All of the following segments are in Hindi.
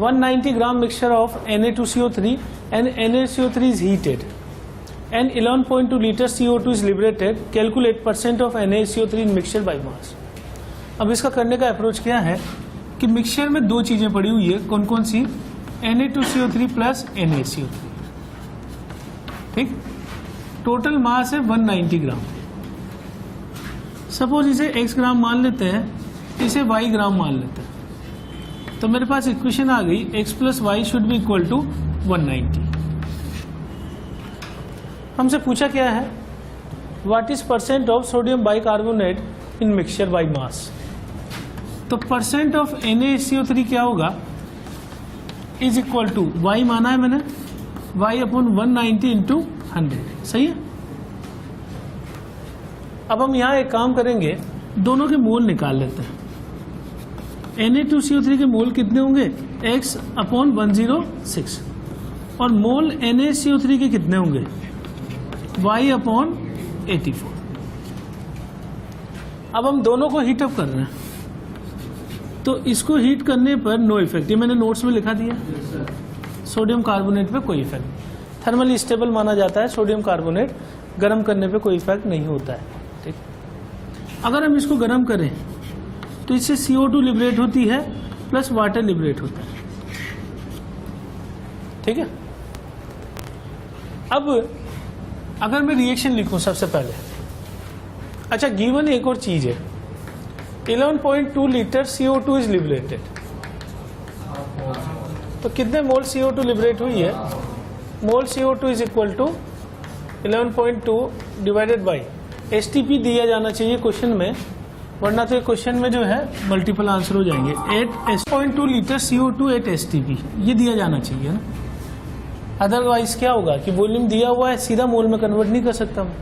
190 gram mixture of Na2CO3 and NaCO3 is heated and 11.2 liter CO2 is liberated. Calculate % of NaCO3 in mixture by mass. अब इसका करने का अप्रोच क्या है कि मिक्सचर में दो चीजें पड़ी हुई है, कौन कौन सी? Na2CO3 प्लस NaCO3, ठीक। टोटल मास है 190 ग्राम। सपोज इसे x ग्राम मान लेते हैं, इसे y ग्राम मान लेते हैं, तो मेरे पास इक्वेशन आ गई x plus Y should be equal to 190। हमसे पूछा क्या है, what is % of sodium bicarbonate in mixture by mass. तो % ऑफ NaCO3 क्या होगा, इज इक्वल टू y माना है मैंने, y अपॉन 190 इंटू 100, सही है। अब हम यहाँ एक काम करेंगे, दोनों के मोल निकाल लेते हैं। Na2CO3 के मोल कितने होंगे, x अपॉन 106, और मोल NaCO3 के कितने होंगे, y अपॉन 84। अब हम दोनों को हीट अप कर रहे हैं, तो इसको हीट करने पर नो इफेक्ट, ये मैंने नोट्स में लिखा दिया। सोडियम कार्बोनेट पे कोई इफेक्ट, थर्मली स्टेबल माना जाता है सोडियम कार्बोनेट, गर्म करने पे कोई इफेक्ट नहीं होता है, ठीक। अगर हम इसको गर्म करें तो इससे CO2 लिबरेट होती है प्लस वाटर लिबरेट होता है, ठीक है। अब अगर मैं रिएक्शन लिखूं सबसे पहले, अच्छा गिवन एक और चीज है, 11.2 लीटर CO2 इज लिबरेटेड, तो कितने मोल CO2 लिबरेट हुई है, mole CO2 is equal to 11.2 divided by STP दिया जाना चाहिए क्वेश्चन में, वरना तो क्वेश्चन में जो है मल्टीपल आंसर हो जाएंगे। 8.2 लीटर CO2 8 STP ये दिया जाना चाहिए ना, अदरवाइज क्या होगा कि वॉल्यूम दिया हुआ है, सीधा मोल में कन्वर्ट नहीं कर सकता मैं,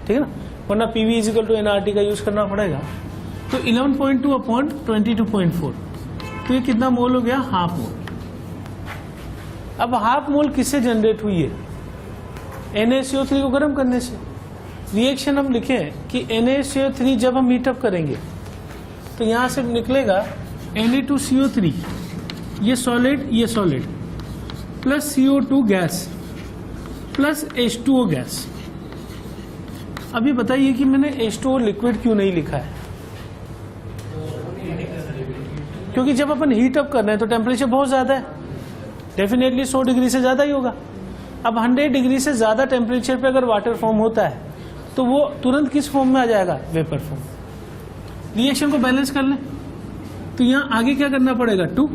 ठीक है ना, वरना PV इजिकल टू NRT का यूज करना पड़ेगा। तो 11.2 अपॉन 22.4, तो ये कितना मोल हो गया, हाफ मोल। अब हाफ मोल किससे जनरेट हुई है, NaCO3 को गर्म करने से। रिएक्शन हम लिखें कि NaCO3 जब हम हीटअप करेंगे तो यहां से निकलेगा Na2CO3, ये solid plus CO2 gas plus H2O gas. अभी बताइए कि मैंने H2O लिक्विड क्यों नहीं लिखा है, क्योंकि जब अपन हीटअप कर रहे हैं तो टेम्परेचर बहुत ज्यादा है, डेफिनेटली 100 डिग्री से ज्यादा ही होगा। अब 100 डिग्री से ज्यादा टेम्परेचर पे अगर वाटर फॉर्म होता है तो वो तुरंत किस फॉर्म में आ जाएगा, वेपर फॉर्म। रिएक्शन को बैलेंस कर लें, तो यहां आगे क्या करना पड़ेगा, 2,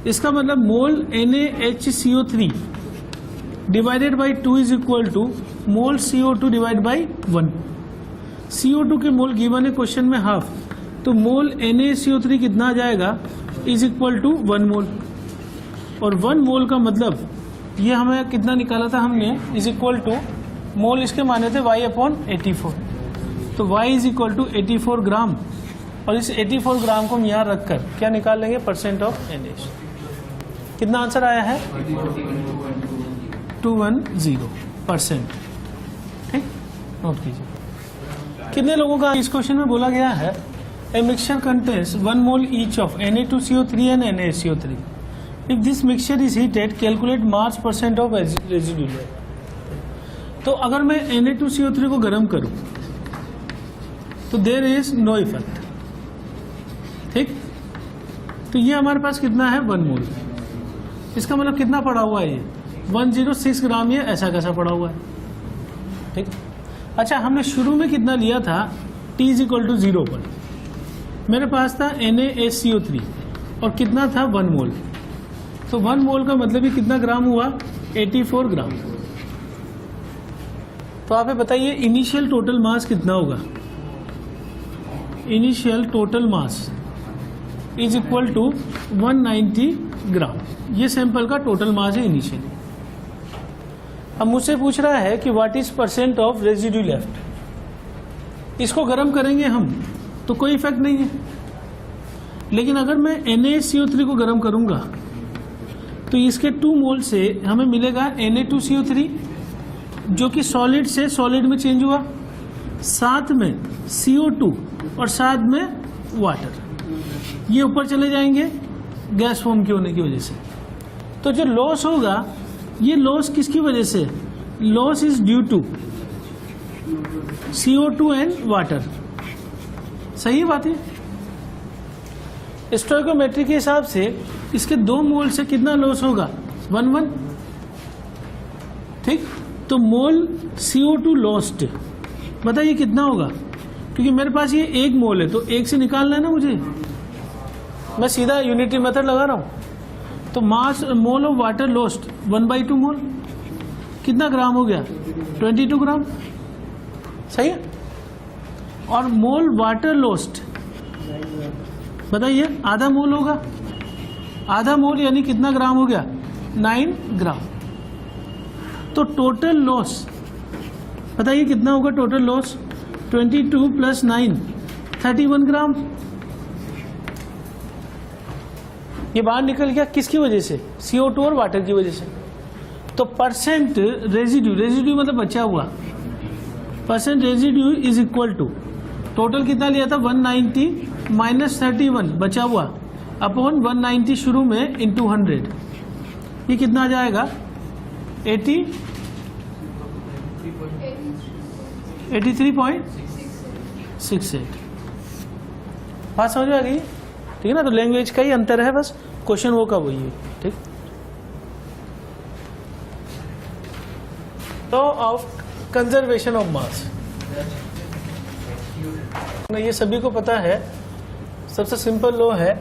इसका मतलब mole NaHCO3 divided by 2 is equal to mole CO2 divide by 1। CO2 के मोल गिवन है क्वेश्चन में हाफ, तो मोल NaCO3 कितना आ जाएगा, इज इक्वल टू 1 मोल, और 1 मोल का मतलब ये हमें कितना निकाला था हमने, इज इक्वल टू मोल इसके माने थे y अपॉन 84, तो y इज इक्वल टू 84 ग्राम, और इस 84 ग्राम को हम यहाँ रखकर क्या निकाल लेंगे, % ऑफ NaCO। कितना आंसर आया है, 210%, ठीक, नोट कीजिए। कितने लोगों का इस क्वेश्चन में बोला गया है, a mixture contains 1 mole each of Na2CO3 and NaCO3, if this mixture is heated calculate mass % of residual. तो अगर मैं Na2CO3 को गर्म करूं तो देयर इज नो इफेक्ट, ठीक। तो ये हमारे पास कितना है, 1 मोल, इसका मतलब कितना पड़ा हुआ है, ये 106 ग्राम, ये ऐसा कैसा पड़ा हुआ है, ठीक। अच्छा हमने शुरू में कितना लिया था, T इज इक्वल टू 0 पर, मेरे पास था NaHCO3 और कितना था, 1 मोल, तो 1 मोल का मतलब ही कितना ग्राम हुआ, 84 ग्राम। तो आप बताइए इनिशियल टोटल मास कितना होगा, initial total mass is equal to 190 gram, ये सैंपल का टोटल मास है इनिशियली। अब मुझसे पूछ रहा है कि what is % of residue left. इसको गर्म करेंगे हम तो कोई इफेक्ट नहीं है, लेकिन अगर मैं NaCO3 को गर्म करूंगा तो इसके 2 मोल से हमें मिलेगा Na2CO3 जो कि सॉलिड से सॉलिड में चेंज हुआ, साथ में CO2 और साथ में वाटर, ये ऊपर चले जाएंगे गैस फॉर्म के होने की वजह से। तो जो लॉस होगा ये लॉस किसकी वजह से? Loss is due to CO2 and water. सही बात है। स्टोइकोमेट्री के हिसाब से इसके 2 मोल से कितना लॉस होगा? 1 ठीक। तो मोल CO2 लॉस्ट बताइए कितना होगा? क्योंकि मेरे पास ये 1 मोल है तो 1 से निकालना है ना मुझे, मैं सीधा यूनिटरी मेथड लगा रहा हूं। तो मास मोल ऑफ वाटर लॉस्ट 1/2 मोल, कितना ग्राम हो गया? 22 ग्राम। सही है। और मोल वाटर लॉस्ट बताइए, आधा मोल होगा, आधा मोल यानी कितना ग्राम हो गया? 9 ग्राम। तो टोटल लॉस बताइए कितना होगा? टोटल लॉस 22 + 9 31 ग्राम। ये बाहर निकल गया किसकी वजह से? CO2 और वाटर की वजह से। तो परसेंट रेजिड्यू, रेजिड्यू मतलब बचा हुआ, percent residue is equal to total कितना लिया था? 190 - 31 बचा हुआ अपॉन 190 शुरू में इंटू 100। ये कितना आ जाएगा? 83.68। बात समझ में आ गई? ठीक है ना। तो लैंग्वेज का ही अंतर है, बस क्वेश्चन वो का वही है। ठीक। Law of conservation of mass, ये सभी को पता है, सबसे सिंपल लॉ है।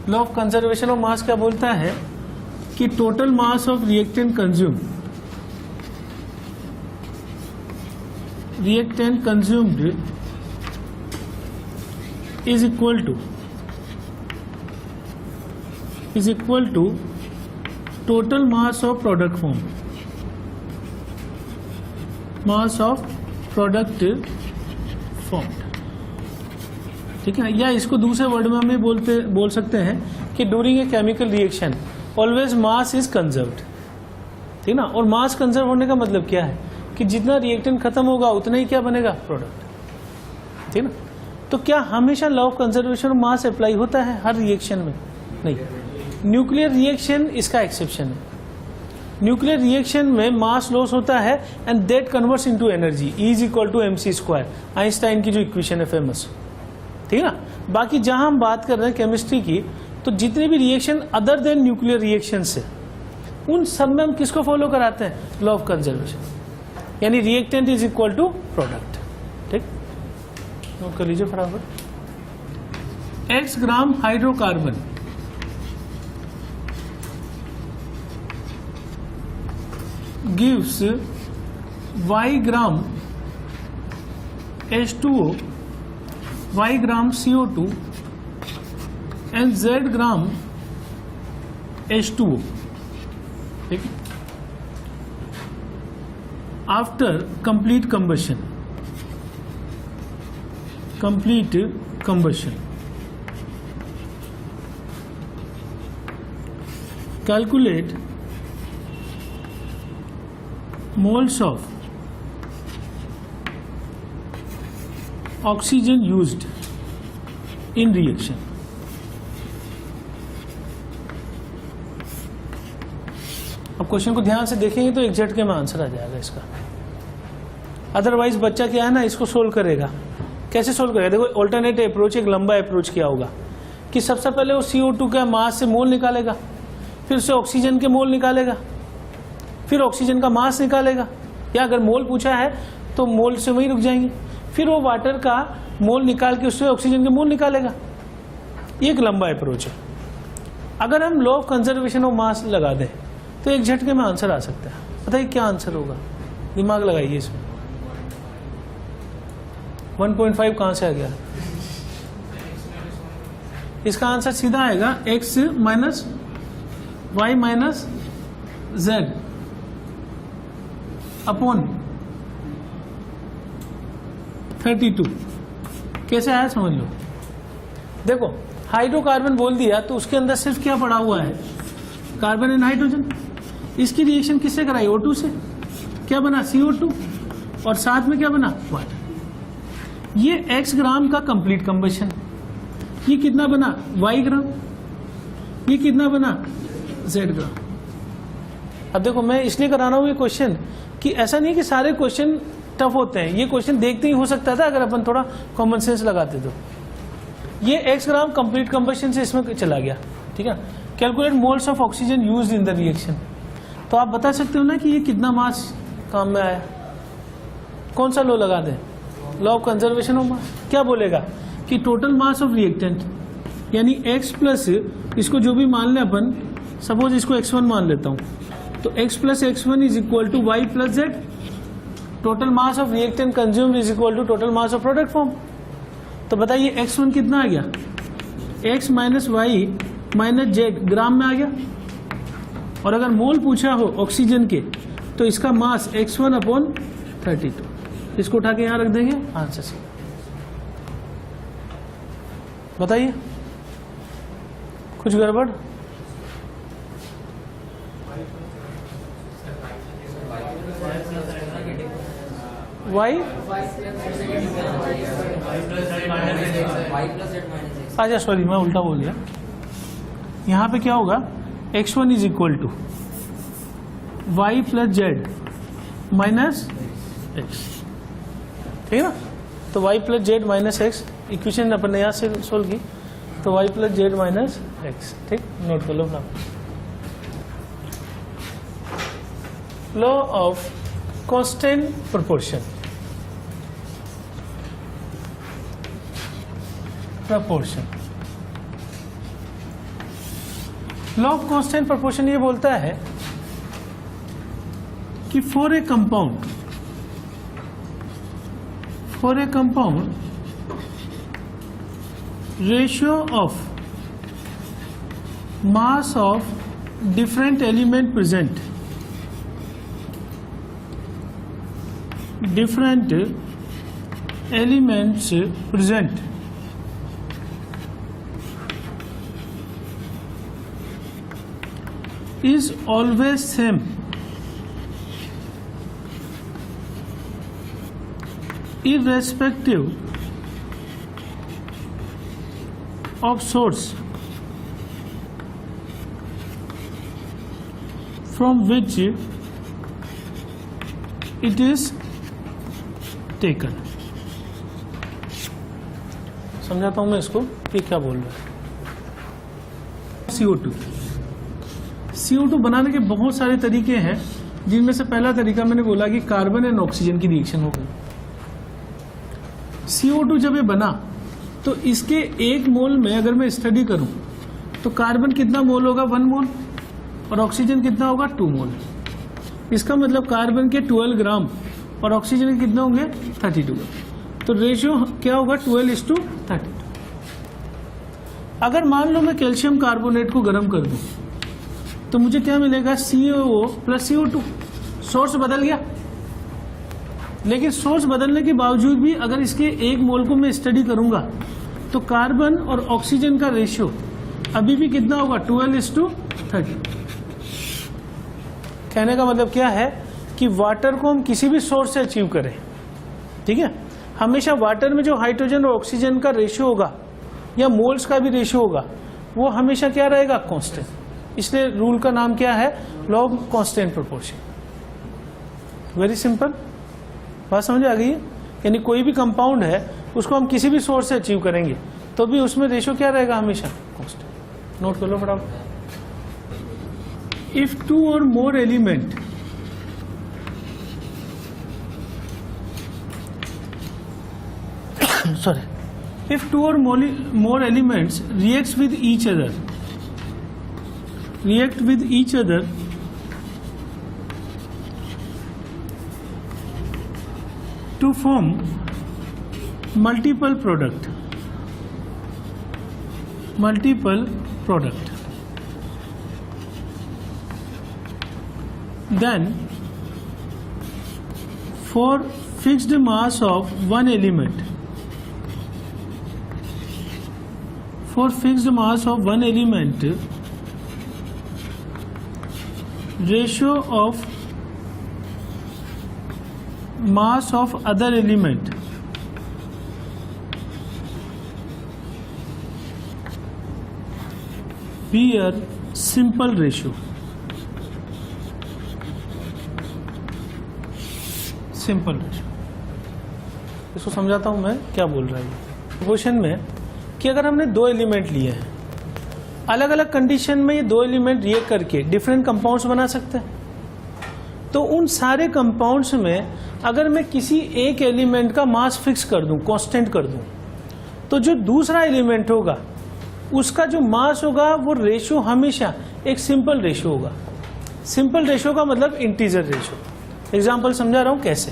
Law of conservation of mass क्या बोलता है कि total mass of reactant consumed is equal to total mass of product form, mass of product form. ठीक है। या इसको दूसरे वर्ड में हम बोल सकते हैं कि during a chemical reaction always mass is conserved. ठीक ना। और मास कंजर्व होने का मतलब क्या है कि जितना रिएक्टेंट खत्म होगा उतना ही क्या बनेगा? प्रोडक्ट। ठीक ना। तो क्या हमेशा law of conservation of mass apply होता है हर रिएक्शन में? नहीं। न्यूक्लियर रिएक्शन इसका एक्सेप्शन है। न्यूक्लियर रिएक्शन में मास लॉस होता है and that converts into energy, E = mc², Einstein की जो इक्वेशन है फेमस। ठीक है ना। बाकी जहां हम बात कर रहे हैं केमिस्ट्री की, तो जितने भी reaction other than nuclear reaction से, उन सब में हम किसको फॉलो कराते हैं? लॉ ऑफ कंजर्वेशन, यानी reactant is equal to product. ठीक, नोट कर लीजिए फटाफट। X gram hydrocarbon gives Y gram H2O, Y gram CO2 and Z gram H2O। ठीक है। After complete combustion, calculate moles of oxygen used in reaction। अब क्वेश्चन को ध्यान से देखेंगे तो एक झटके में आंसर आ जाएगा इसका। अदरवाइज बच्चा क्या है ना, इसको सोल्व करेगा। कैसे सोल्व करेगा? देखो, ऑल्टरनेट अप्रोच, एक लंबा अप्रोच क्या होगा कि सबसे पहले वो CO2 का मास से मोल निकालेगा, फिर उससे ऑक्सीजन के मोल निकालेगा, फिर ऑक्सीजन का मास निकालेगा, या अगर मोल पूछा है तो मोल से वहीं रुक जाएंगे, फिर वो वाटर का मोल निकाल के उससे ऑक्सीजन के मोल निकालेगा। ये एक लंबा अप्रोच है। अगर हम लॉ ऑफ कंजर्वेशन ऑफ मास लगा दें तो एक झटके में आंसर आ सकता है। बताइए क्या आंसर होगा? दिमाग लगाइए इसमें। 1.5 कहां से आ गया? इसका आंसर सीधा आएगा x minus y minus z upon 32। कैसे आया समझ लो। देखो, हाइड्रोकार्बन बोल दिया तो उसके अंदर सिर्फ क्या पड़ा हुआ है? Carbon and hydrogen. इसकी रिएक्शन किससे कराई? O2 से। क्या बना? CO2, और साथ में क्या बना? वाटर। ये X ग्राम का कंप्लीट कंबशन, ये कितना बना? Y ग्राम। ये कितना बना Z ग्राम। अब देखो मैं इसलिए करा रहा हूँ ये क्वेश्चन कि ऐसा नहीं कि सारे क्वेश्चन टफ होते हैं, ये क्वेश्चन देखते ही हो सकता था अगर अपन थोड़ा कॉमन सेंस लगाते तो। ये x ग्राम कंप्लीट कंबशन से इसमें चला गया, ठीक है। Calculate moles of oxygen used in the reaction, तो आप बता सकते हो ना कि ये कितना मास काम में आया। कौन सा लॉ लगा दें, law of conservation of mass. क्या बोलेगा कि टोटल मास ऑफ रिएक्टेंट यानी x प्लस इसको जो भी मान लें अपन, सपोज इसको x1 मान लेता हूं, तो x plus x1 is equal to y plus Z. Total mass of reactant consumed is equal to total mass of product form. तो बताइए x1 कितना आ गया, x minus Y minus Z gram में आ गया। और अगर मोल पूछा हो ऑक्सीजन के तो इसका मास x1 अपॉन 32, इसको उठा के यहां रख देंगे आंसर से। बताइए कुछ गड़बड़। वाई अच्छा सॉरी मैं उल्टा बोल गया, यहां पे क्या होगा x1 is equal to Y plus Z minus X, ठीक है ना। तो y plus Z minus X equation अपन ने यहाँ से सोल्व की, तो y plus Z minus X, ठीक। नोट कर लो अपना। Law of constant proportion, law of constant proportion ये बोलता है कि for a compound ratio of mass of different element present is always same irrespective of source from which it is taken। समझाता हूं मैं इसको कि क्या बोल रहा है। CO2 बनाने के बहुत सारे तरीके हैं, जिनमें से पहला तरीका मैंने बोला कि कार्बन एंड ऑक्सीजन की रिएक्शन हो गई। CO2 जब ये बना तो इसके 1 मोल में अगर मैं स्टडी करूं तो कार्बन कितना मोल होगा 1 मोल और ऑक्सीजन कितना होगा 2 मोल। इसका मतलब कार्बन के 12 ग्राम और ऑक्सीजन के कितना होंगे 32 ग्राम। तो रेशियो क्या होगा 12:32। अगर मान लो मैं कैल्शियम कार्बोनेट को गर्म कर दूं तो मुझे क्या मिलेगा CaO प्लस CO2। सोर्स बदल गया, लेकिन सोर्स बदलने के बावजूद भी अगर इसके 1 मोल को मैं स्टडी करूंगा तो कार्बन और ऑक्सीजन का रेशियो अभी भी कितना होगा 12:30। कहने का मतलब क्या है कि वाटर को हम किसी भी सोर्स से अचीव करें, ठीक है, हमेशा वाटर में जो हाइड्रोजन और ऑक्सीजन का रेशियो होगा या मोल्स का भी रेशियो होगा वो हमेशा क्या रहेगा कांस्टेंट। इसलिए रूल का नाम क्या है law of constant proportion. Very simple, बात समझ आ गई है। यानी कोई भी कंपाउंड है उसको हम किसी भी सोर्स से अचीव करेंगे तो भी उसमें रेशियो क्या रहेगा हमेशा कांस्टेंट। नोट कर लो फटाफट। If 2 or more element if 2 or more elements react with each other to form multiple product, then for fixed mass of one element, ratio of mass of other element bear simple ratio, simple ratio. इसको समझाता हूं मैं क्या बोल रहा है क्वेश्चन में कि अगर हमने दो एलिमेंट लिए हैं, अलग अलग कंडीशन में ये दो एलिमेंट रिएक्ट करके डिफरेंट कंपाउंड्स बना सकते हैं, तो उन सारे कंपाउंड्स में अगर मैं किसी एक एलिमेंट का मास फिक्स कर दूं, कांस्टेंट कर दूं, तो जो दूसरा एलिमेंट होगा उसका जो मास होगा वो रेशियो हमेशा एक सिंपल रेशियो होगा। सिंपल रेशियो का मतलब इंटीजर रेशियो। एग्जांपल समझा रहा हूं कैसे।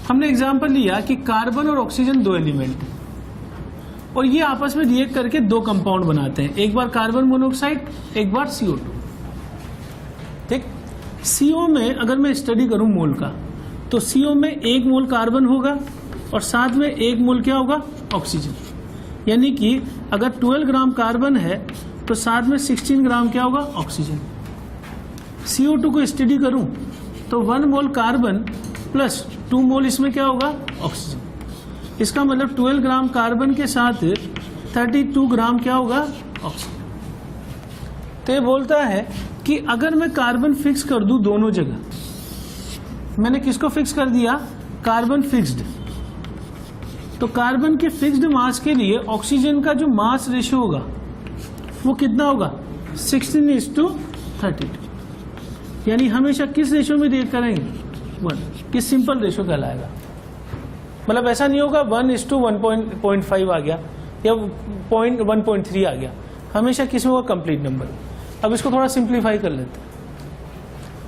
हमने एग्जांपल लिया कि कार्बन और ऑक्सीजन दो एलिमेंट हैं और ये आपस में रिएक्ट करके दो कंपाउंड बनाते हैं, एक बार कार्बन मोनोऑक्साइड, एक बार CO2। ठीक, CO में अगर मैं स्टडी करूं मोल का, तो CO में 1 मोल कार्बन होगा और साथ में 1 मोल क्या होगा, ऑक्सीजन। यानी कि अगर 12 ग्राम कार्बन है तो साथ में 16 ग्राम क्या होगा, ऑक्सीजन। CO2 को स्टडी करूं तो 1 मोल कार्बन प्लस 2 मोल इसमें क्या होगा, ऑक्सीजन। इसका मतलब 12 ग्राम कार्बन के साथ 32 ग्राम क्या होगा, ऑक्सीजन। तो ये बोलता है कि अगर मैं कार्बन फिक्स कर दूं दोनों जगह, मैंने किसको फिक्स कर दिया, कार्बन फिक्स्ड, तो कार्बन के फिक्स्ड मास के लिए ऑक्सीजन का जो मास रेशियो होगा वो कितना होगा, 16:32। यानी हमेशा किस रेशियो में रिएक्ट करेंगे, 1, किस सिंपल रेशियो कहलाएगा। मतलब ऐसा नहीं होगा 1:1.5 आ गया या 1.3 आ गया, हमेशा किस में होगा, कंप्लीट नंबर। अब इसको थोड़ा सिंप्लीफाई कर लेते हैं।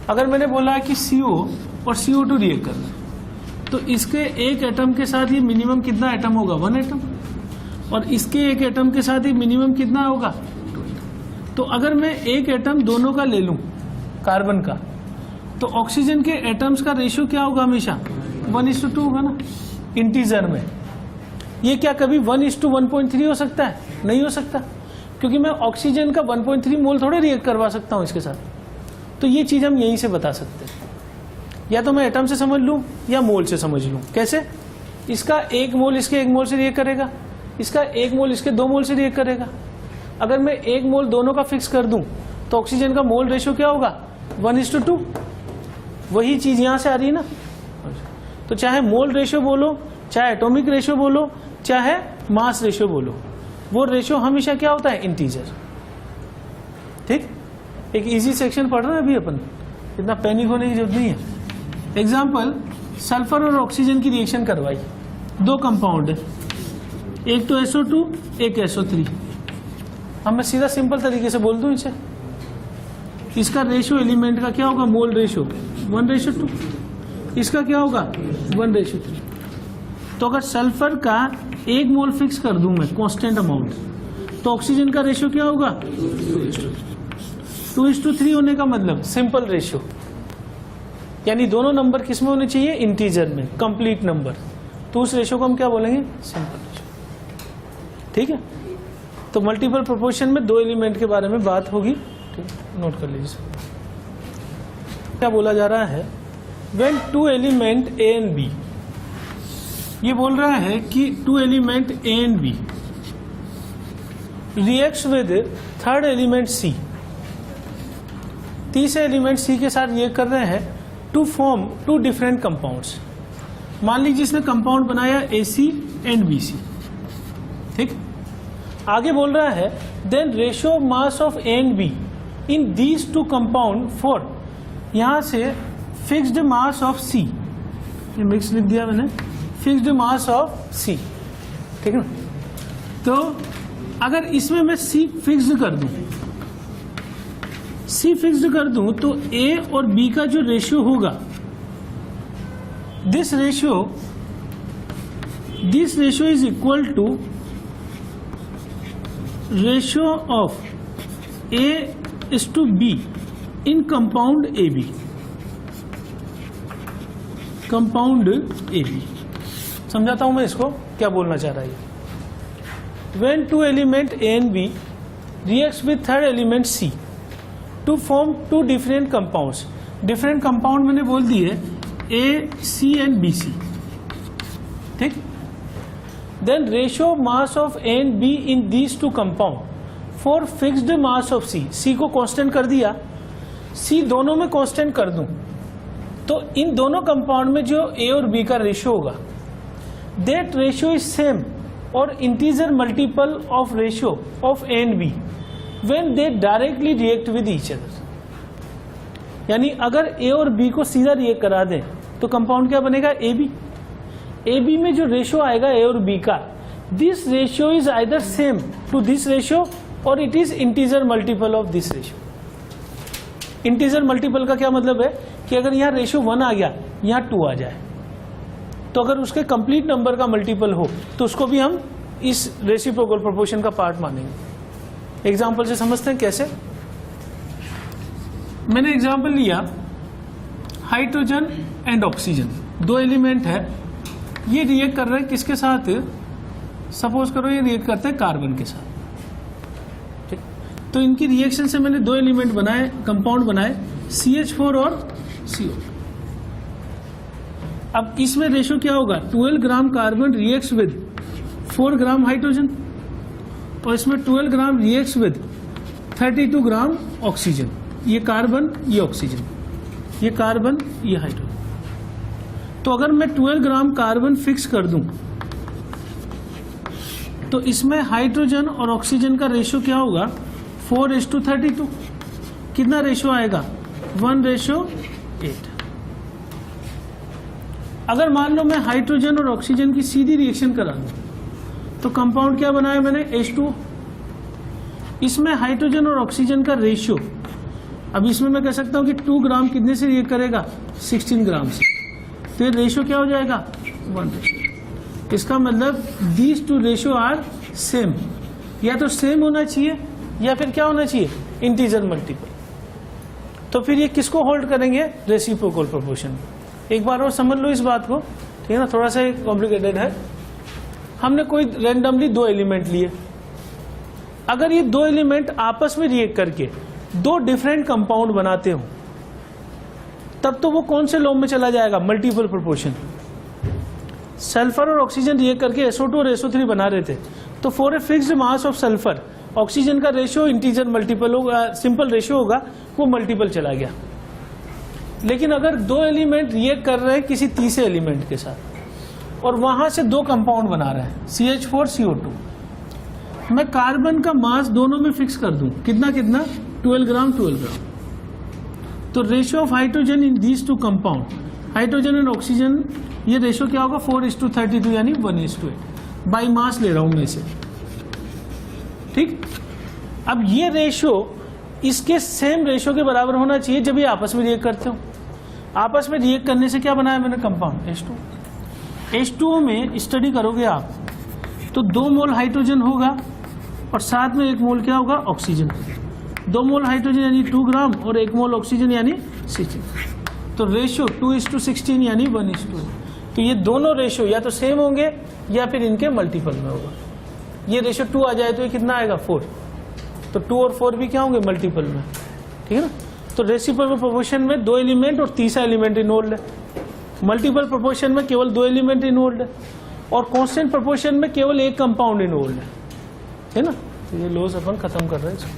अगर मैंने बोला है कि CO और CO2 रिएक्ट करना, तो इसके एक एटम के साथ ये मिनिमम कितना एटम होगा, 1 एटम, और इसके एक एटम के साथ ये मिनिमम कितना होगा, 2 एटम। तो अगर मैं एक एटम दोनों का ले लूं कार्बन का, तो ऑक्सीजन के एटम्स का रेशियो क्या होगा, हमेशा 1:2 होगा ना इंटीजर में। ये क्या कभी 1:1.3 हो सकता है, नहीं हो सकता, क्योंकि मैं ऑक्सीजन का 1.3 मोल थोड़े रिएक्ट करवा सकता हूं इसके साथ। तो ये चीज हम यहीं से बता सकते हैं, या तो मैं एटम से समझ लूं या मोल से समझ लूं। कैसे, इसका 1 मोल इसके 1 मोल से रिएक्ट करेगा, इसका 1 मोल इसके 2 मोल से रिएक्ट करेगा। अगर मैं 1 मोल दोनों का फिक्स कर दूं तो ऑक्सीजन का मोल रेशियो क्या होगा, 1:2। वही चीज यहां से आ रही है ना। तो चाहे मोल रेशियो बोलो, चाहे एटॉमिक रेशियो बोलो, चाहे मास रेशियो बोलो, वो रेशियो हमेशा क्या होता है, इंटीजर। ठीक, एक इजी सेक्शन पढ़ रहे हैं अभी अपन, इतना पैनिक होने की जरूरत नहीं है। एग्जाम्पल, सल्फर और ऑक्सीजन की रिएक्शन करवाई, दो कंपाउंड है, एक तो SO2, एक SO3। अब मैं सीधा सिंपल तरीके से बोल दूं इसे, इसका रेशियो एलिमेंट का क्या होगा, मोल रेशियो 1:2, इसका क्या होगा 1:3। तो अगर सल्फर का 1 मोल फिक्स कर दूं मैं कांस्टेंट अमाउंट, तो ऑक्सीजन का रेशियो क्या होगा 2:3 होने का मतलब सिंपल रेशियो। यानी दोनों नंबर किस में होने चाहिए, इंटीजर में, कंप्लीट नंबर। तो उस रेशियो को हम क्या बोलेंगे, सिंपल रेशियो। ठीक है, तो मल्टीपल प्रोपोर्शन में दो एलिमेंट के बारे में बात होगी। ठीक, नोट कर लीजिए क्या बोला जा रहा है। When 2 element A and B, ये बोल रहा है कि 2 element A and B reacts with third element C, तीसरे एलिमेंट C के साथ रिएक्ट कर रहे हैं टू फॉर्म 2 डिफरेंट कंपाउंड्स। मान लीजिए इसने कंपाउंड बनाया AC and BC। ठीक, आगे बोल रहा है then ratio mass of A and B in these 2 compound for, यहां से फिक्स्ड मास ऑफ C, ये मिक्स लिख दिया मैंने, फिक्स्ड मास ऑफ C। ठीक है ना, तो अगर इसमें मैं C फिक्स्ड कर दूं, C फिक्स्ड कर दूं तो A और B का जो रेशियो होगा, this ratio is equal to ratio of A:B in compound AB, compound AB। समझाता हूं मैं इसको क्या बोलना चाह रहा है। When 2 element A and B reacts with third element C to form 2 different compounds, different compound मैंने बोल दिए A, C and BC। ठीक, then ratio mass of A and B in these 2 compound for fixed mass of C को कांस्टेंट कर दिया, सी दोनों में कांस्टेंट कर दूं तो इन दोनों कंपाउंड में जो ए और बी का रेशियो होगा, दैट रेशियो इज सेम और integer multiple of ratio of A and B when they directly react with each other. यानी अगर ए और बी को सीधा रिएक्ट करा दें तो कंपाउंड क्या बनेगा, ए बी। ए बी में जो रेशियो आएगा ए और बी का, this ratio is either same to this ratio और it is integer multiple of this ratio. Integer multiple का क्या मतलब है कि अगर यहाँ रेशियो 1 आ गया, यहाँ 2 आ जाए, तो अगर उसके कंप्लीट नंबर का मल्टीपल हो तो उसको भी हम इस रेसिप्रोकल प्रोपोर्शन का पार्ट मानेंगे। एग्जाम्पल से समझते हैं कैसे। मैंने एग्जाम्पल लिया हाइड्रोजन एंड ऑक्सीजन, दो एलिमेंट है, ये रिएक्ट कर रहे हैं किसके साथ, सपोज करो ये रिएक्ट करते हैं कार्बन के साथ। ठीक, तो इनकी रिएक्शन से मैंने दो एलिमेंट बनाए, कंपाउंड बनाए, CH4 और CO। अब इसमें रेशियो क्या होगा, 12 gram carbon reacts with 4 gram hydrogen और इसमें 12 ग्राम रिएक्ट्स विद 32 ग्राम ऑक्सीजन। ये कार्बन, ये ऑक्सीजन, ये कार्बन, ये हाइड्रोजन। तो अगर मैं 12 ग्राम कार्बन फिक्स कर दूं तो इसमें हाइड्रोजन और ऑक्सीजन का रेशियो क्या होगा, 4:32। कितना रेशियो आएगा, 1:8। अगर मान लो मैं हाइड्रोजन और ऑक्सीजन की सीधी रिएक्शन करा दूं तो कंपाउंड क्या बनाया मैंने, H2। इसमें हाइड्रोजन और ऑक्सीजन का रेशियो, अब इसमें मैं कह सकता हूं कि 2 ग्राम कितने से रिएक्ट करेगा, 16 ग्राम से, तो ये रेशियो क्या हो जाएगा, 1:8। इसका मतलब these two ratio are same, या तो सेम होना चाहिए या फिर क्या होना चाहिए, इंटीजर मल्टीपल। तो फिर ये किसको होल्ड करेंगे, रेसिप्रोकल प्रोपोर्शन। एक बार और समझ लो इस बात को, ठीक है ना, थोड़ा सा कॉम्प्लिकेटेड है। हमने कोई रैंडमली दो एलिमेंट लिए, अगर ये दो एलिमेंट आपस में रिएक्ट करके दो डिफरेंट कंपाउंड बनाते हो तब तो वो कौन से लॉ में चला जाएगा, मल्टीपल प्रोपोर्शन। सल्फर और ऑक्सीजन रिएक्ट करके SO2 और SO3 बना रहे थे, तो for a fixed mass of sulphur oxygen का रेशियो इंटीजर मल्टीपल होगा, सिंपल रेशियो होगा, वो मल्टीपल चला गया। लेकिन अगर दो एलिमेंट रिएक्ट कर रहे हैं किसी तीसरे एलिमेंट के साथ और वहां से दो कंपाउंड बना रहे हैं, CH4 CO2, मैं कार्बन का मास दोनों में फिक्स कर दूं, कितना कितना, 12 ग्राम 12 ग्राम। तो ratio of hydrogen in these two compound, hydrogen and oxygen, ये रेशियो क्या होगा, 4:32 यानी 1:8। बाई मास ले रहा हूं मैं इसे, ठीक। अब ये रेशियो इसके सेम रेशियो के बराबर होना चाहिए जब ये आपस में रिएक्ट करते हो। आपस में रिएक्ट करने से क्या बनाया मैंने, कंपाउंड H2। H2O में स्टडी करोगे आप तो 2 मोल हाइड्रोजन होगा और साथ में 1 मोल क्या होगा, ऑक्सीजन। 2 मोल हाइड्रोजन यानी 2 ग्राम और 1 मोल ऑक्सीजन यानी 16। तो रेशियो 2:16 यानी 1:8। तो ये दोनों रेशियो या तो सेम होंगे या फिर इनके मल्टीपल में होगा। ये रेशियो 2 आ जाए तो ये कितना आएगा, 4। तो 2 और 4 भी क्या होंगे, मल्टीपल में, ठीक है ना। तो रेसिप्रोकल प्रोपोर्शन में 2 एलिमेंट और तीसरा एलिमेंट इन्वॉल्व है, मल्टीपल प्रोपोर्शन में केवल 2 एलिमेंट इन्वॉल्व है और कांस्टेंट प्रोपोर्शन में केवल एक कंपाउंड इन्वॉल्व है ना। तो ये लॉज अपन खत्म कर रहे हैं।